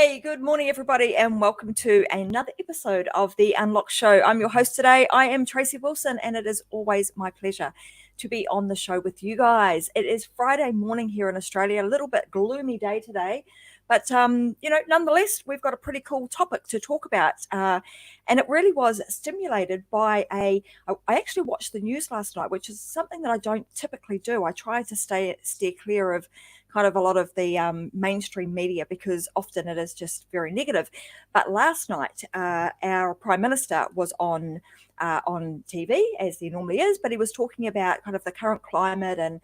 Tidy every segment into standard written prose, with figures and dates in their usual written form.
Hey, good morning, everybody, and welcome to another episode of The Unlock Show. I'm your host today. I am Tracy Wilson, and it is always my pleasure to be on the show with you guys. It is Friday morning here in Australia, a little bit gloomy day today, but nonetheless, we've got a pretty cool topic to talk about, and it really was stimulated by I actually watched the news last night, which is something that I don't typically do. I try to steer clear of kind of a lot of the mainstream media because often it is just very negative. But last night, our Prime Minister was on TV, as he normally is, but he was talking about kind of the current climate and,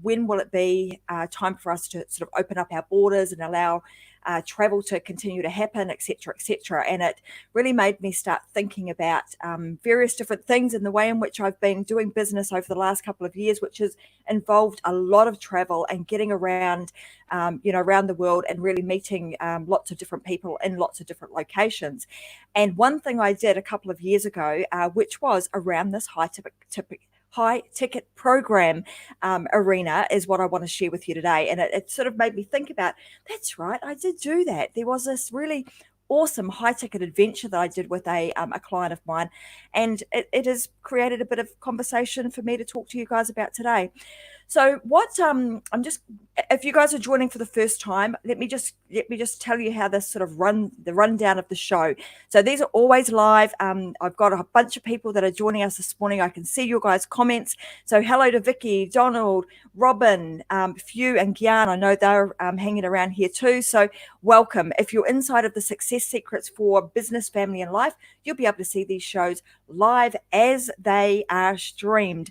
when will it be time for us to sort of open up our borders and allow travel to continue to happen, et cetera, et cetera. And it really made me start thinking about various different things in the way in which I've been doing business over the last couple of years, which has involved a lot of travel and getting around, around the world and really meeting lots of different people in lots of different locations. And one thing I did a couple of years ago, which was around this high ticket program arena, is what I want to share with you today. And it sort of made me think about, that's right, I did do that. There was this really awesome high ticket adventure that I did with a client of mine, and it has created a bit of conversation for me to talk to you guys about today. So if you guys are joining for the first time, let me just tell you how this sort of the rundown of the show. So these are always live. I've got a bunch of people that are joining us this morning. I can see your guys' comments. So hello to Vicky, Donald, Robin, Few and Gyan. I know they're hanging around here too. So welcome. If you're inside of the Success Secrets for Business, Family and Life, you'll be able to see these shows live as they are streamed.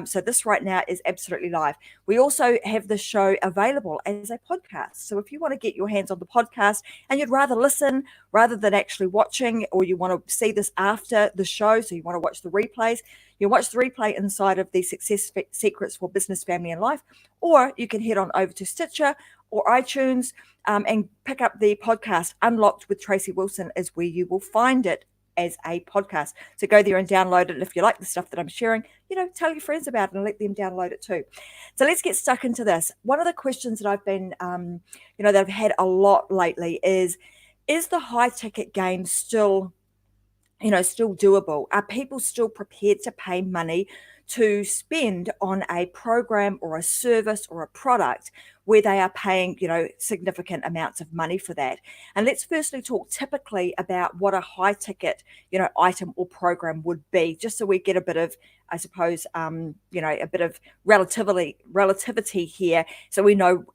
So this right now is absolutely live. We also have the show available as a podcast. So if you want to get your hands on the podcast and you'd rather listen rather than actually watching, or you want to see this after the show, so you want to watch the replays, you watch the replay inside of the Success Secrets for Business, Family and Life, or you can head on over to Stitcher or iTunes and pick up the podcast. Unlocked with Tracy Wilson is where you will find it as a podcast. So go there and download it. And if you like the stuff that I'm sharing, tell your friends about it and let them download it too. So let's get stuck into this. One of the questions that I've been, that I've had a lot lately is the high ticket game still doable? Are people still prepared to pay money to spend on a program or a service or a product where they are paying, significant amounts of money for that? And let's firstly talk typically about what a high ticket, item or program would be, just so we get a bit of, I suppose, a bit of relativity here, so we know,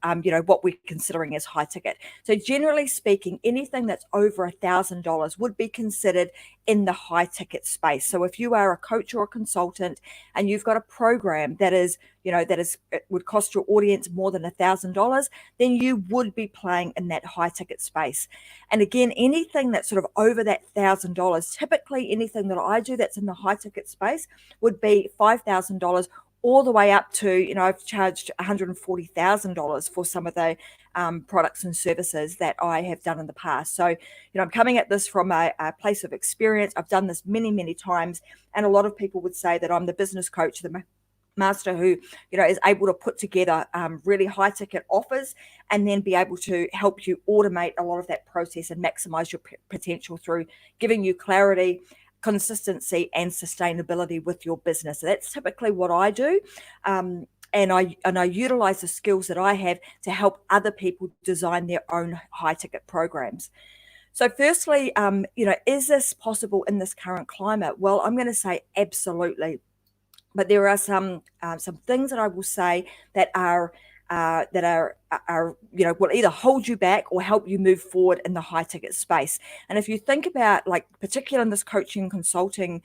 what we're considering as high ticket. So generally speaking, anything that's over $1,000 would be considered in the high ticket space. So if you are a coach or a consultant and you've got a program that is, it would cost your audience more than $1,000, then you would be playing in that high ticket space. And again, anything that's sort of over that $1,000, typically anything that I do that's in the high ticket space would be $5,000 all the way up to, I've charged $140,000 for some of the products and services that I have done in the past. So, I'm coming at this from a place of experience. I've done this many, many times. And a lot of people would say that I'm the business coach, the master who, is able to put together really high ticket offers and then be able to help you automate a lot of that process and maximize your potential through giving you clarity, consistency and sustainability with your business. So that's typically what I do. And I utilize the skills that I have to help other people design their own high ticket programs. So firstly, is this possible in this current climate? Well, I'm going to say absolutely. But there are some things that I will say that are will either hold you back or help you move forward in the high ticket space. And if you think about, like, particularly in this coaching and consulting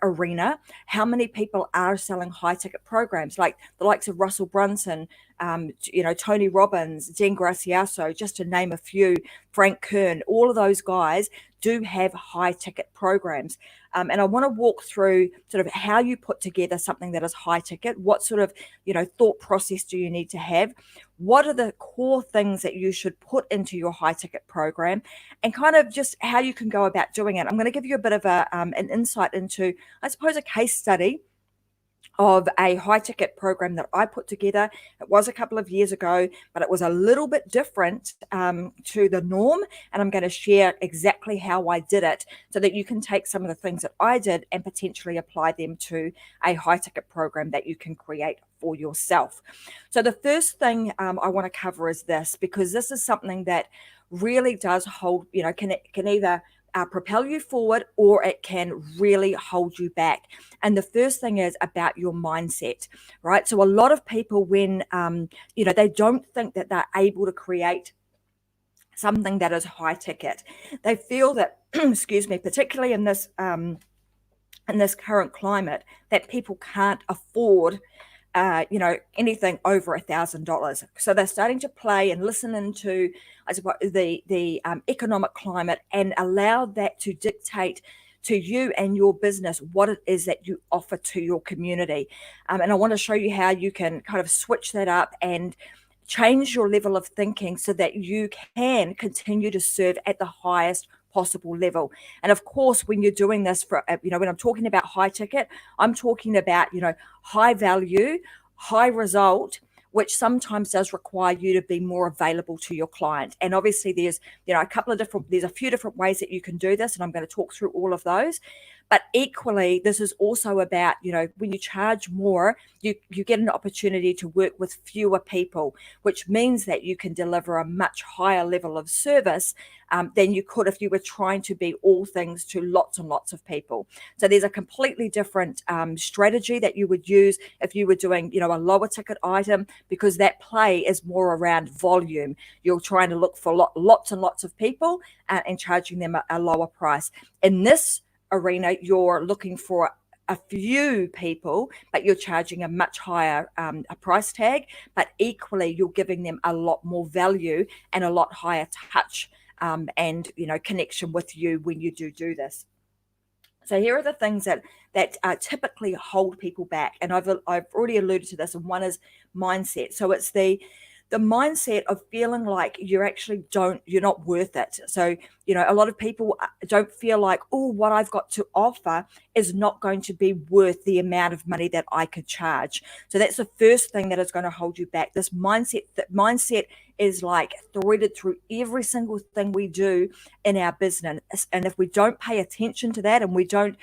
arena, how many people are selling high ticket programs, like the likes of Russell Brunson, Tony Robbins, Jen Graciaso, just to name a few, Frank Kern, all of those guys do have high ticket programs. And I want to walk through sort of how you put together something that is high ticket. What sort of, thought process do you need to have? What are the core things that you should put into your high ticket program, and kind of just how you can go about doing it? I'm going to give you a bit of an insight into, I suppose, a case study of a high ticket program that I put together. It was a couple of years ago, but it was a little bit different to the norm. And I'm going to share exactly how I did it so that you can take some of the things that I did and potentially apply them to a high ticket program that you can create for yourself. So the first thing I want to cover is this, because this is something that really does hold, can either propel you forward, or it can really hold you back. And the first thing is about your mindset, right? So a lot of people, when they don't think that they're able to create something that is high ticket, they feel that, excuse me, particularly in this current climate, that people can't afford anything over $1,000. So they're starting to play and listen into, I suppose, the economic climate, and allow that to dictate to you and your business what it is that you offer to your community. And I want to show you how you can kind of switch that up and change your level of thinking so that you can continue to serve at the highest possible level. And of course, when you're doing this for, when I'm talking about high ticket, I'm talking about, high value, high result, which sometimes does require you to be more available to your client. And obviously there's, there's a few different ways that you can do this, and I'm going to talk through all of those. But equally, this is also about, when you charge more, you get an opportunity to work with fewer people, which means that you can deliver a much higher level of service than you could if you were trying to be all things to lots and lots of people. So there's a completely different strategy that you would use if you were doing, a lower ticket item, because that play is more around volume. You're trying to look for lots and lots of people and charging them a lower price. In this arena, you're looking for a few people, but you're charging a much higher a price tag, but equally you're giving them a lot more value and a lot higher touch and connection with you when you do this. So here are the things that typically hold people back, and I've already alluded to this. And one is mindset. So it's the mindset of feeling like you're not worth it. So, a lot of people don't feel like, oh, what I've got to offer is not going to be worth the amount of money that I could charge. So that's the first thing that is going to hold you back. This mindset, is like threaded through every single thing we do in our business. And if we don't pay attention to that, and we don't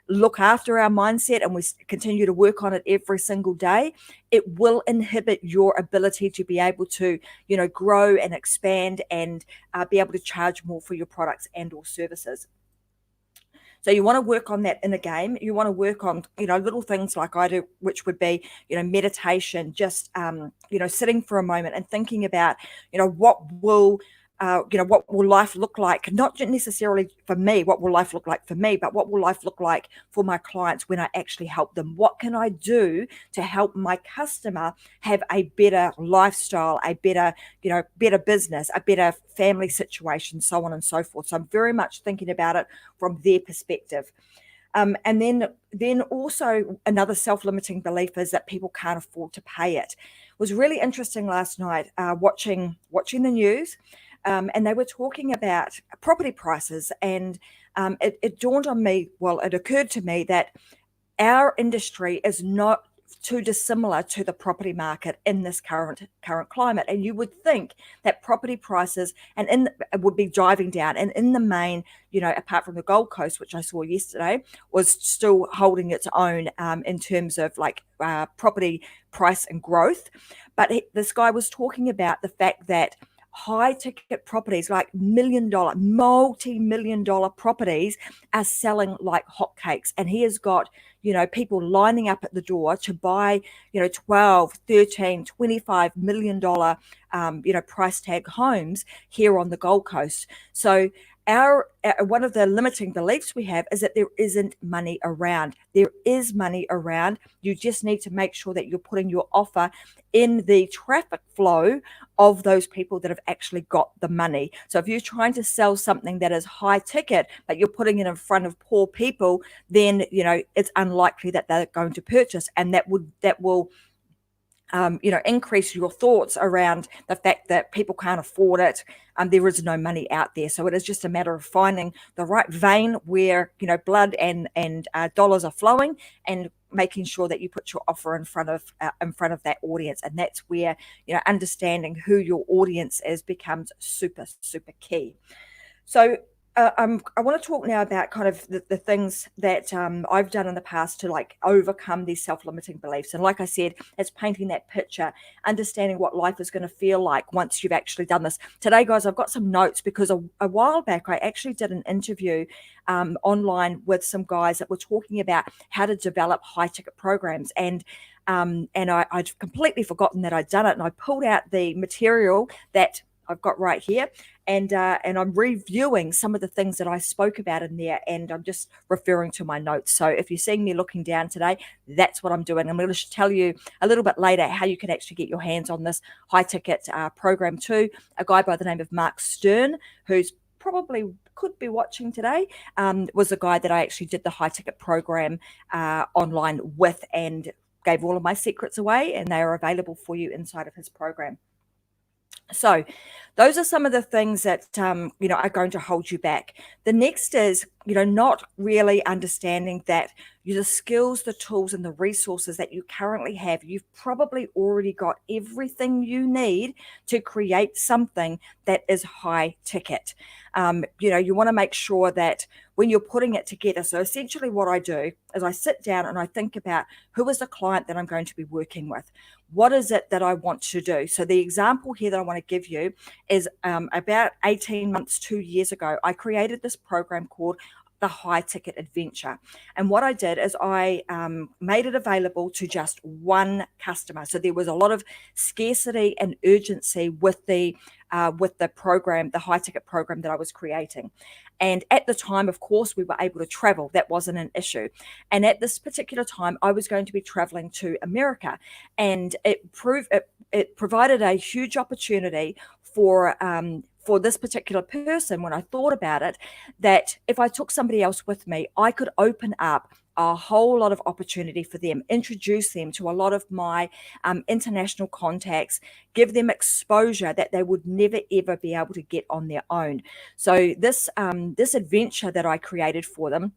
look after our mindset, and we continue to work on it every single day, it will inhibit your ability to be able to, grow and expand and be able to charge more for your products and or services. So you want to work on that in a game. You want to work on, little things like I do, which would be, meditation, just, sitting for a moment and thinking about, what will life look like? Not necessarily for me, what will life look like for me, but what will life look like for my clients when I actually help them? What can I do to help my customer have a better lifestyle, a better, better business, a better family situation, so on and so forth. So I'm very much thinking about it from their perspective. And then also another self-limiting belief is that people can't afford to pay it. It was really interesting last night watching the news. And they were talking about property prices, and it dawned on me, it occurred to me that our industry is not too dissimilar to the property market in this current climate. And you would think that property prices would be driving down, and in the main, apart from the Gold Coast, which I saw yesterday, was still holding its own in terms of property price and growth. But this guy was talking about the fact that high ticket properties, like multi-million dollar properties, are selling like hotcakes. And he has got, people lining up at the door to buy, 12, 13, $25 million, price tag homes here on the Gold Coast. So our one of the limiting beliefs we have is that there isn't money around. There is money around. You just need to make sure that you're putting your offer in the traffic flow of those people that have actually got the money. So if you're trying to sell something that is high ticket, but you're putting it in front of poor people, then it's unlikely that they're going to purchase, and that will increase your thoughts around the fact that people can't afford it. There is no money out there. So it is just a matter of finding the right vein where, blood and dollars are flowing, and making sure that you put your offer in front of that audience. And that's where, understanding who your audience is becomes super, super key. So I want to talk now about kind of the things that I've done in the past to overcome these self-limiting beliefs. And like I said, it's painting that picture, understanding what life is going to feel like once you've actually done this. Today, guys, I've got some notes because a while back, I actually did an interview online with some guys that were talking about how to develop high ticket programs. And I'd completely forgotten that I'd done it. And I pulled out the material that I've got right here, and I'm reviewing some of the things that I spoke about in there, and I'm just referring to my notes. So if you're seeing me looking down today, that's what I'm doing. I'm going to tell you a little bit later how you can actually get your hands on this high ticket program too. A guy by the name of Mark Stern, who's probably could be watching today, was the guy that I actually did the high ticket program online with, and gave all of my secrets away, and they are available for you inside of his program. So those are some of the things that, are going to hold you back. The next is, not really understanding that the skills, the tools, and the resources that you currently have, you've probably already got everything you need to create something that is high ticket. You want to make sure that when you're putting it together, so essentially what I do is I sit down and I think about who is the client that I'm going to be working with. What is it that I want to do? So the example here that I want to give you is about 18 months, 2 years ago, I created this program called the High Ticket Adventure. And what I did is I made it available to just one customer. So there was a lot of scarcity and urgency with the program, the high ticket program that I was creating. And at the time, of course, we were able to travel. That wasn't an issue. And at this particular time, I was going to be traveling to America. And it provided a huge opportunity for this particular person, when I thought about it, that if I took somebody else with me, I could open up a whole lot of opportunity for them, introduce them to a lot of my international contacts, give them exposure that they would never, ever be able to get on their own. So this adventure that I created for them,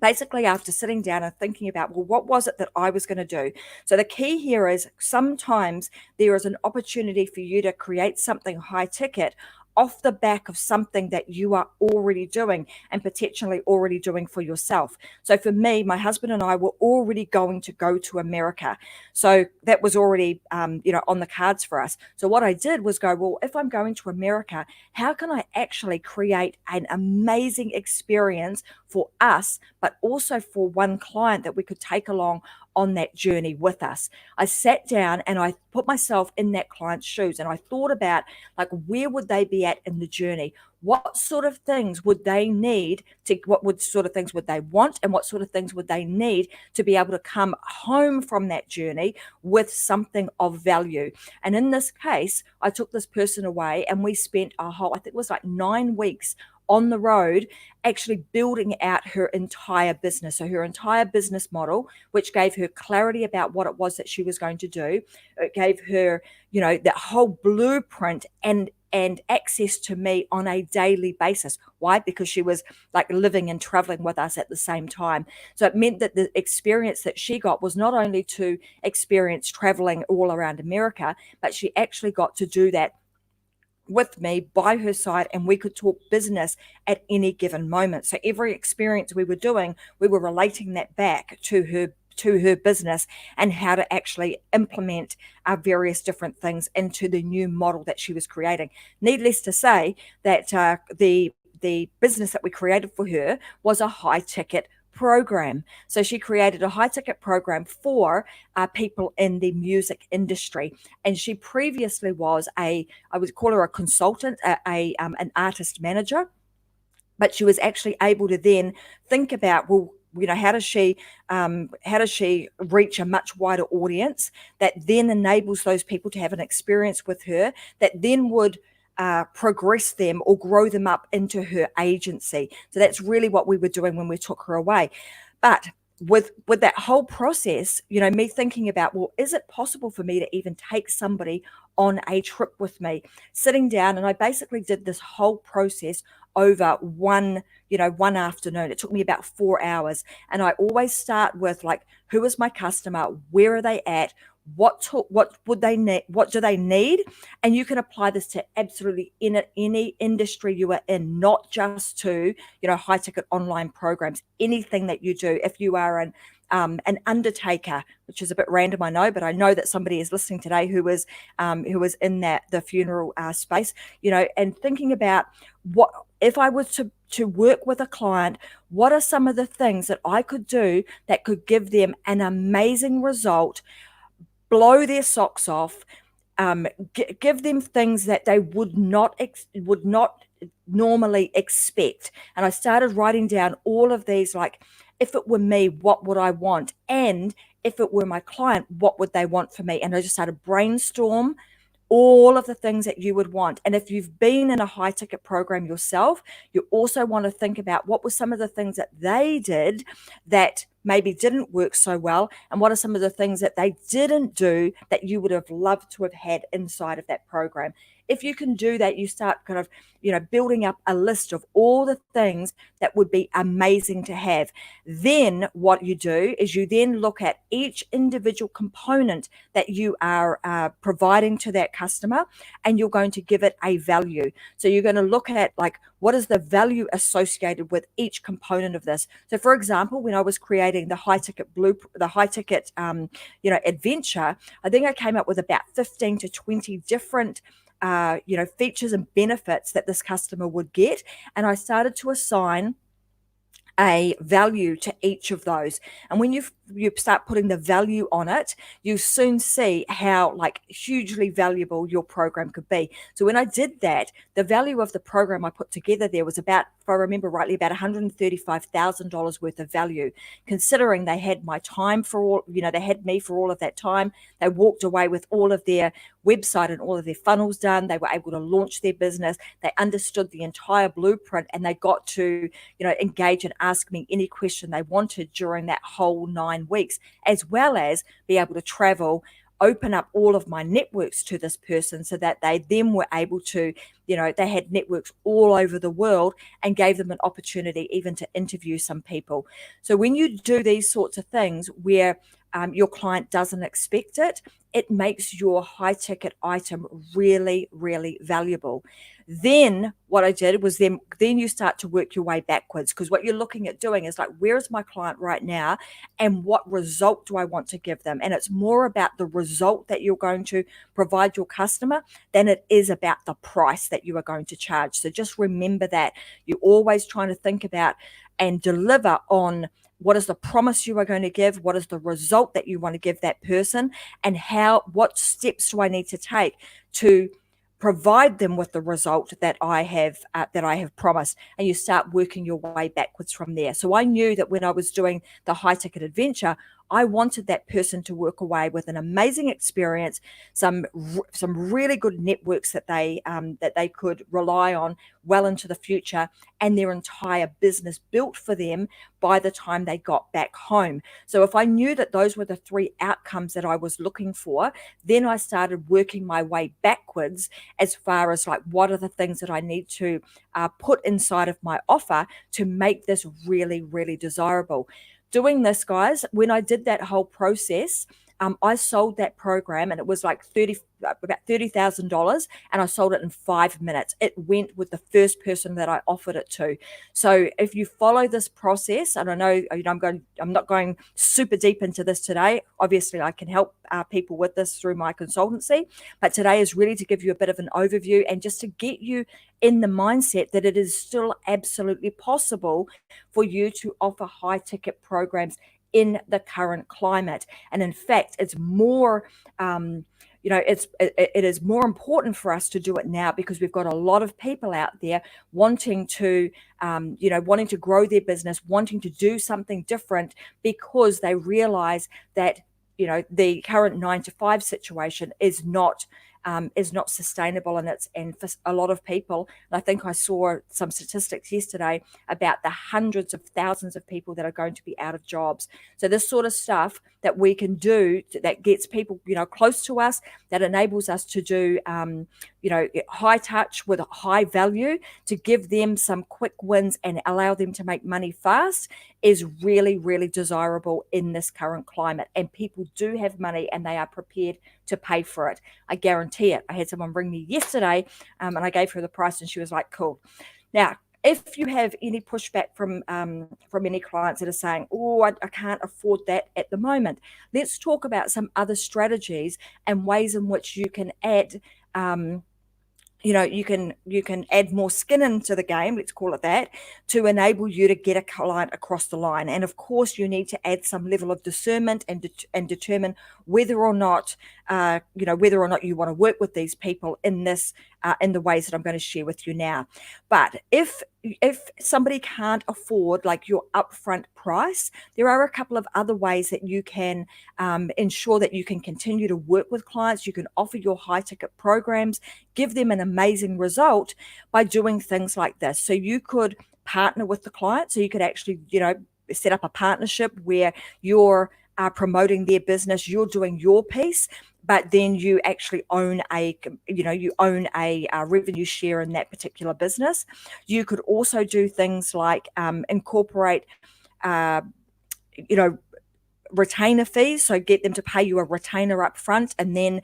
basically after sitting down and thinking about, well, what was it that I was going to do? So the key here is sometimes there is an opportunity for you to create something high ticket off the back of something that you are already doing and potentially already doing for yourself. So for me, my husband and I were already going to go to America. So that was already, on the cards for us. So what I did was go, well, if I'm going to America, how can I actually create an amazing experience for us, but also for one client that we could take along on that journey with us? I sat down and I put myself in that client's shoes, and I thought about, like, where would they be at in the journey? What sort of things would they need what sort of things would they want, and what sort of things would they need to be able to come home from that journey with something of value? And in this case, I took this person away and we spent I think it was like 9 weeks on the road, actually building out her entire business. So her entire business model, which gave her clarity about what it was that she was going to do. It gave her, that whole blueprint and access to me on a daily basis. Why? Because she was like living and traveling with us at the same time. So it meant that the experience that she got was not only to experience traveling all around America, but she actually got to do that with me by her side, and we could talk business at any given moment. So every experience we were doing, we were relating that back to her business and how to actually implement our various different things into the new model that she was creating. Needless to say that the business that we created for her was a high ticket program. So she created a high ticket program for people in the music industry. And she previously was I would call her a consultant, an artist manager, but she was actually able to then think about, well, how does she reach a much wider audience that then enables those people to have an experience with her that then would progress them or grow them up into her agency. So that's really what we were doing when we took her away. But with that whole process, me thinking about, well, is it possible for me to even take somebody on a trip with me, sitting down, and I basically did this whole process over one afternoon. It took me about 4 hours. And I always start with, like, who is my customer? Where are they at? What would they need? What do they need? And you can apply this to absolutely any industry you are in, not just to, high ticket online programs, anything that you do. If you are an undertaker, which is a bit random, I know, but I know that somebody is listening today who is in the funeral space, and thinking about, what if I was to work with a client, what are some of the things that I could do that could give them an amazing result, blow their socks off, give them things that they would not normally expect. And I started writing down all of these, like, if it were me, what would I want? And if it were my client, what would they want for me? And I just started brainstorm all of the things that you would want. And if you've been in a high ticket program yourself, you also want to think about, what were some of the things that they did that maybe didn't work so well, and what are some of the things that they didn't do that you would have loved to have had inside of that program. If you can do that, you start kind of, building up a list of all the things that would be amazing to have. Then what you do is you then look at each individual component that you are providing to that customer, and you're going to give it a value. So you're going to look at, like, what is the value associated with each component of this? So, for example, when I was creating the high ticket adventure, I think I came up with about 15 to 20 different features and benefits that this customer would get. And I started to assign a value to each of those. And when you start putting the value on it, you soon see how, like, hugely valuable your program could be. So when I did that, the value of the program I put together there was about, if I remember rightly, about $135,000 worth of value, considering they had my time for all, they had me for all of that time. They walked away with all of their website and all of their funnels done. They were able to launch their business. They understood the entire blueprint, and they got to, engage and ask me any question they wanted during that whole 9 weeks, as well as be able to travel, open up all of my networks to this person, so that they then were able to, they had networks all over the world, and gave them an opportunity even to interview some people. So when you do these sorts of things where your client doesn't expect it, it makes your high ticket item really, really valuable. Then what I did was then you start to work your way backwards, because what you're looking at doing is, like, where is my client right now, and what result do I want to give them? And it's more about the result that you're going to provide your customer than it is about the price that you are going to charge. So just remember that you're always trying to think about and deliver on, what is the promise you are going to give? What is the result that you want to give that person? And what steps do I need to take to provide them with the result that I have promised? And you start working your way backwards from there. So I knew that when I was doing the high ticket adventure, I wanted that person to walk away with an amazing experience, some really good networks that they could rely on well into the future, and their entire business built for them by the time they got back home. So if I knew that those were the 3 outcomes that I was looking for, then I started working my way backwards as far as, like, what are the things that I need to put inside of my offer to make this really, really desirable. Doing this, guys, when I did that whole process, I sold that program, and it was like about $30,000, and I sold it in 5 minutes. It went with the first person that I offered it to. So if you follow this process, and I know, I'm not going super deep into this today. Obviously, I can help people with this through my consultancy, but today is really to give you a bit of an overview, and just to get you in the mindset that it is still absolutely possible for you to offer high ticket programs in the current climate. And in fact, it's more, it is more important for us to do it now, because we've got a lot of people out there wanting to, wanting to grow their business, wanting to do something different, because they realize that, the current 9 to 5 situation is not is not sustainable, and for a lot of people, and I think I saw some statistics yesterday about the hundreds of thousands of people that are going to be out of jobs. So this sort of stuff that we can do that gets people, close to us, that enables us to do, high touch with high value, to give them some quick wins and allow them to make money fast, is really, really desirable in this current climate. And people do have money and they are prepared to pay for it. I guarantee it. I had someone ring me yesterday, and I gave her the price and she was like, cool. Now, if you have any pushback from any clients that are saying, oh, I can't afford that at the moment, let's talk about some other strategies and ways in which you can add, you can add more skin into the game, let's call it that, to enable you to get a client across the line. And of course, you need to add some level of discernment and determine whether or not you want to work with these people in the ways that I'm going to share with you now. But if somebody can't afford like your upfront price, there are a couple of other ways that you can ensure that you can continue to work with clients. You can offer your high ticket programs, give them an amazing result by doing things like this. So you could partner with the client. So you could actually, set up a partnership where you're promoting their business, you're doing your piece, but then you actually own a revenue share in that particular business. You could also do things like incorporate, retainer fees, so get them to pay you a retainer up front, and then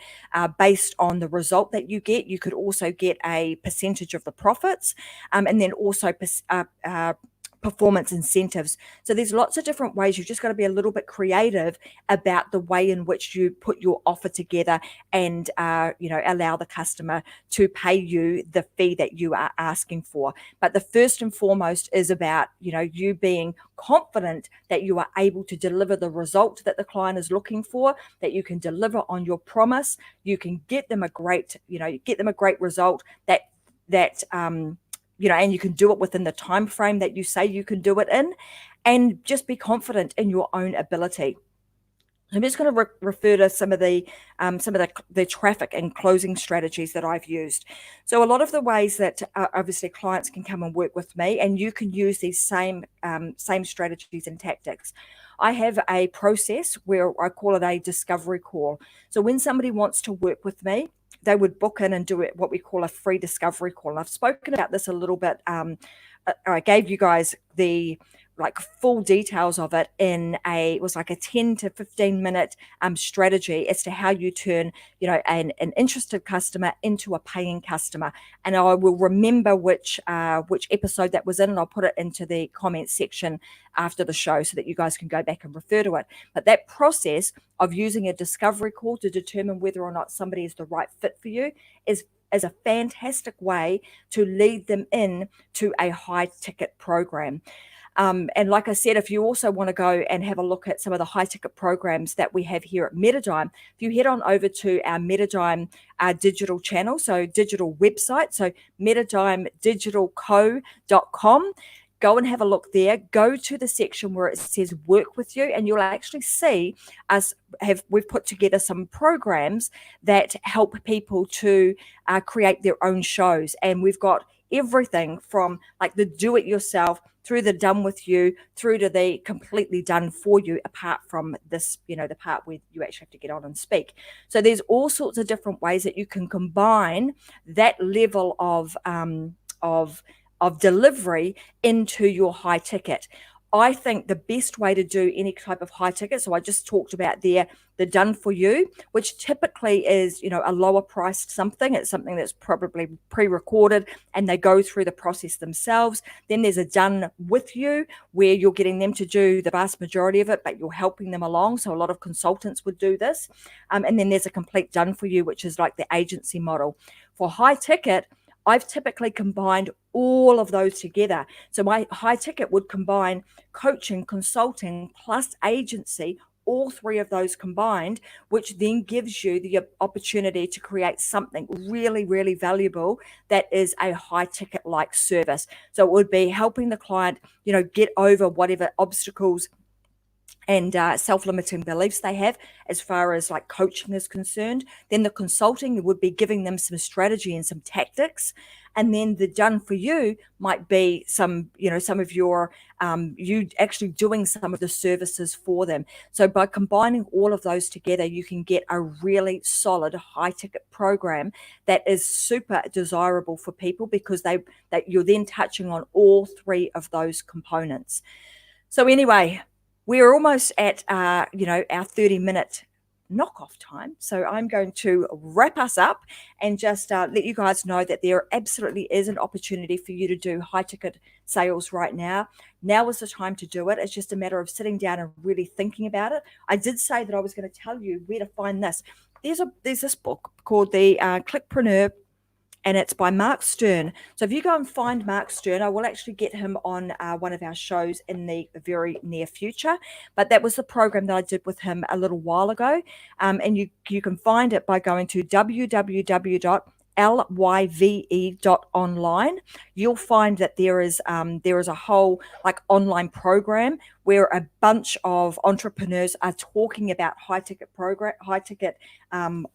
based on the result that you get, you could also get a percentage of the profits, and then also performance incentives. So there's lots of different ways. You've just got to be a little bit creative about the way in which you put your offer together and allow the customer to pay you the fee that you are asking for. But the first and foremost is about you being confident that you are able to deliver the result that the client is looking for, that you can deliver on your promise, you can get them a great result and you can do it within the time frame that you say you can do it in, and just be confident in your own ability. I'm just going to refer to some of the traffic and closing strategies that I've used. So a lot of the ways that obviously clients can come and work with me, and you can use these same strategies and tactics. I have a process where I call it a discovery call. So when somebody wants to work with me, they would book in and do it, what we call a free discovery call. And I've spoken about this a little bit. I gave you guys the full details of it it was like a 10 to 15 minute strategy as to how you turn an interested customer into a paying customer. And I will remember which episode that was in, and I'll put it into the comments section after the show so that you guys can go back and refer to it. But that process of using a discovery call to determine whether or not somebody is the right fit for you is a fantastic way to lead them in to a high ticket program. And like I said, if you also want to go and have a look at some of the high ticket programs that we have here at Metadime, if you head on over to our Metadime digital channel, so digital website, so metadimedigitalco.com, go and have a look there. Go to the section where it says work with you, and you'll actually see we've put together some programs that help people to create their own shows. And we've got everything from like the do it yourself through the done with you, through to the completely done for you, apart from this, the part where you actually have to get on and speak. So there's all sorts of different ways that you can combine that level of delivery into your high ticket. I think the best way to do any type of high ticket, so I just talked about the done for you, which typically is, a lower priced something. It's something that's probably pre-recorded and they go through the process themselves. Then there's a done with you where you're getting them to do the vast majority of it, but you're helping them along. So a lot of consultants would do this. And then there's a complete done for you, which is like the agency model. For high ticket, I've typically combined all of those together. So my high ticket would combine coaching, consulting, plus agency, all three of those combined, which then gives you the opportunity to create something really, really valuable that is a high ticket like service. So it would be helping the client, get over whatever obstacles and self-limiting beliefs they have as far as like coaching is concerned. Then the consulting would be giving them some strategy and some tactics. And then the done for you might be some, some of your, you actually doing some of the services for them. So by combining all of those together, you can get a really solid high ticket program that is super desirable for people, because that you're then touching on all three of those components. So anyway, we're almost at our 30-minute knockoff time. So I'm going to wrap us up and just let you guys know that there absolutely is an opportunity for you to do high ticket sales right now. Now is the time to do it. It's just a matter of sitting down and really thinking about it. I did say that I was going to tell you where to find this. There's this book called the Clickpreneur, and it's by Mark Stern. So if you go and find Mark Stern, I will actually get him on one of our shows in the very near future. But that was the program that I did with him a little while ago. And you can find it by going to www.lyve.online. You'll find that there is a whole like online program where a bunch of entrepreneurs are talking about high ticket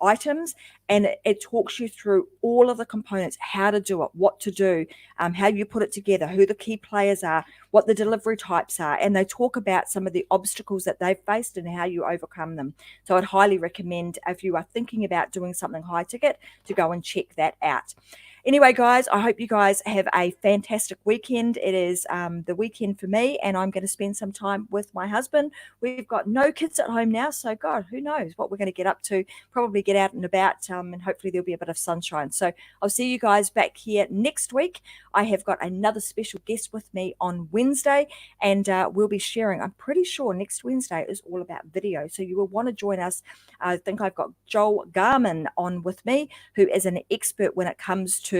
items, and it talks you through all of the components, how to do it, what to do, how you put it together, who the key players are, what the delivery types are, and they talk about some of the obstacles that they've faced and how you overcome them. So I'd highly recommend, if you are thinking about doing something high ticket, to go and check that out. Anyway, guys, I hope you guys have a fantastic weekend. It is the weekend for me, and I'm going to spend some time with my husband. We've got no kids at home now, so God, who knows what we're going to get up to. Probably get out and about, and hopefully there'll be a bit of sunshine. So I'll see you guys back here next week. I have got another special guest with me on Wednesday, and we'll be sharing. I'm pretty sure next Wednesday is all about video, so you will want to join us. I think I've got Joel Garman on with me, who is an expert when it comes to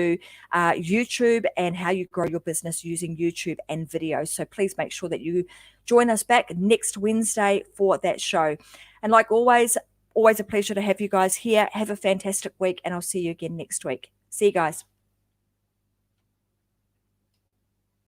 YouTube and how you grow your business using YouTube and video. So please make sure that you join us back next Wednesday for that show. And like always a pleasure to have you guys here. Have a fantastic week, and I'll see you again next week. See you guys.